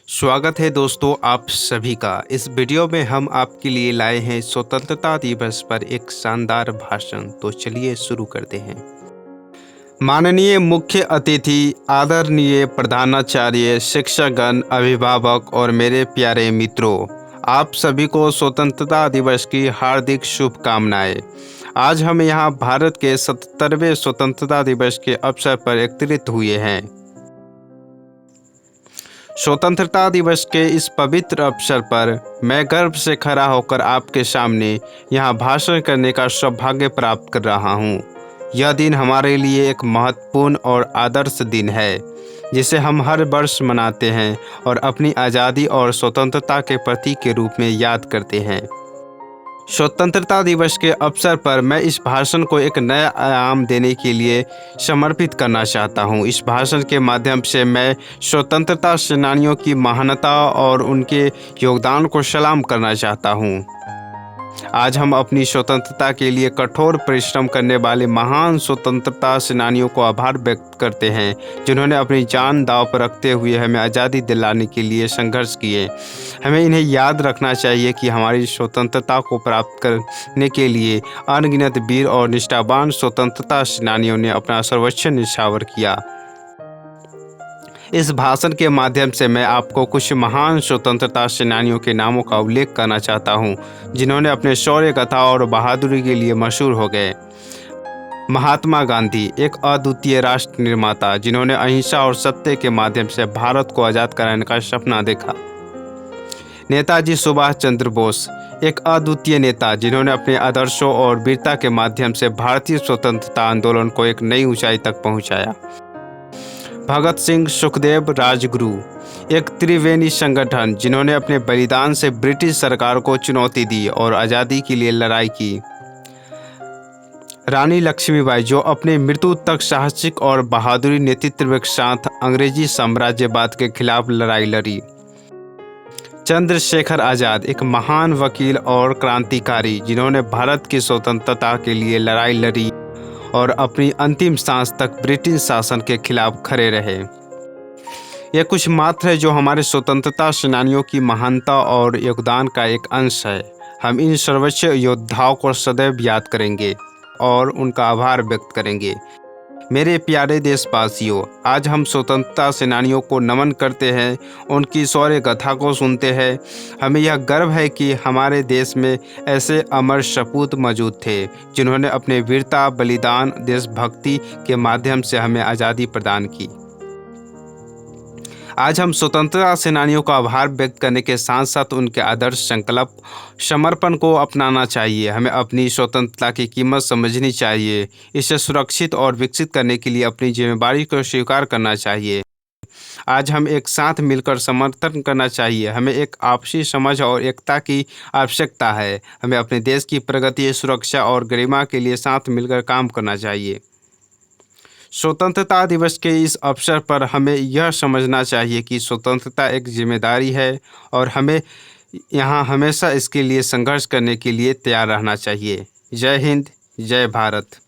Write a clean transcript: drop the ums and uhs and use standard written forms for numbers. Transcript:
स्वागत है दोस्तों आप सभी का। इस वीडियो में हम आपके लिए लाए हैं स्वतंत्रता दिवस पर एक शानदार भाषण। तो चलिए शुरू करते हैं। माननीय मुख्य अतिथि, आदरणीय प्रधानाचार्य, शिक्षकगण, अभिभावक और मेरे प्यारे मित्रों, आप सभी को स्वतंत्रता दिवस की हार्दिक शुभकामनाएं। आज हम यहाँ भारत के 77वें स्वतंत्रता दिवस के अवसर पर एकत्रित हुए हैं। स्वतंत्रता दिवस के इस पवित्र अवसर पर मैं गर्व से खड़ा होकर आपके सामने यहाँ भाषण करने का सौभाग्य प्राप्त कर रहा हूँ। यह दिन हमारे लिए एक महत्वपूर्ण और आदर्श दिन है, जिसे हम हर वर्ष मनाते हैं और अपनी आज़ादी और स्वतंत्रता के प्रतीक के रूप में याद करते हैं। स्वतंत्रता दिवस के अवसर पर मैं इस भाषण को एक नया आयाम देने के लिए समर्पित करना चाहता हूं। इस भाषण के माध्यम से मैं स्वतंत्रता सेनानियों की महानता और उनके योगदान को सलाम करना चाहता हूं। आज हम अपनी स्वतंत्रता के लिए कठोर परिश्रम करने वाले महान स्वतंत्रता सेनानियों को आभार व्यक्त करते हैं, जिन्होंने अपनी जान दांव पर रखते हुए हमें आज़ादी दिलाने के लिए संघर्ष किए। हमें इन्हें याद रखना चाहिए कि हमारी स्वतंत्रता को प्राप्त करने के लिए अनगिनत वीर और निष्ठावान स्वतंत्रता सेनानियों ने अपना सर्वोच्च न्यौछावर किया। इस भाषण के माध्यम से मैं आपको कुछ महान स्वतंत्रता सेनानियों के नामों का उल्लेख करना चाहता हूं, जिन्होंने अपने शौर्य गाथा और बहादुरी के लिए मशहूर हो गए। महात्मा गांधी, एक अद्वितीय राष्ट्र निर्माता, जिन्होंने अहिंसा और सत्य के माध्यम से भारत को आज़ाद कराने का सपना देखा। नेताजी सुभाष चंद्र बोस, एक अद्वितीय नेता, जिन्होंने अपने आदर्शों और वीरता के माध्यम से भारतीय स्वतंत्रता आंदोलन को एक नई ऊंचाई तक पहुंचाया। भगत सिंह, सुखदेव, राजगुरु, एक त्रिवेणी संगठन, जिन्होंने अपने बलिदान से ब्रिटिश सरकार को चुनौती दी और आज़ादी के लिए लड़ाई की। रानी लक्ष्मीबाई, जो अपने मृत्यु तक साहसिक और बहादुरी नेतृत्व के साथ अंग्रेजी साम्राज्यवाद के खिलाफ लड़ाई लड़ी। चंद्रशेखर आज़ाद, एक महान वकील और क्रांतिकारी, जिन्होंने भारत की स्वतंत्रता के लिए लड़ाई लड़ी और अपनी अंतिम सांस तक ब्रिटिश शासन के खिलाफ खड़े रहे। ये कुछ मात्र है जो हमारे स्वतंत्रता सेनानियों की महानता और योगदान का एक अंश है। हम इन सर्वोच्च योद्धाओं को सदैव याद करेंगे और उनका आभार व्यक्त करेंगे। मेरे प्यारे देशवासियों, आज हम स्वतंत्रता सेनानियों को नमन करते हैं, उनकी शौर्य गाथा को सुनते हैं। हमें यह गर्व है कि हमारे देश में ऐसे अमर सपूत मौजूद थे, जिन्होंने अपने वीरता, बलिदान, देशभक्ति के माध्यम से हमें आज़ादी प्रदान की। आज हम स्वतंत्रता सेनानियों का आभार व्यक्त करने के साथ साथ उनके आदर्श, संकल्प, समर्पण को अपनाना चाहिए। हमें अपनी स्वतंत्रता की कीमत समझनी चाहिए। इसे सुरक्षित और विकसित करने के लिए अपनी जिम्मेदारी को स्वीकार करना चाहिए। आज हम एक साथ मिलकर समर्थन करना चाहिए। हमें एक आपसी समझ और एकता की आवश्यकता है। हमें अपने देश की प्रगति, सुरक्षा और गरिमा के लिए साथ मिलकर काम करना चाहिए। स्वतंत्रता दिवस के इस अवसर पर हमें यह समझना चाहिए कि स्वतंत्रता एक जिम्मेदारी है और हमें यहाँ हमेशा इसके लिए संघर्ष करने के लिए तैयार रहना चाहिए। जय हिंद, जय भारत।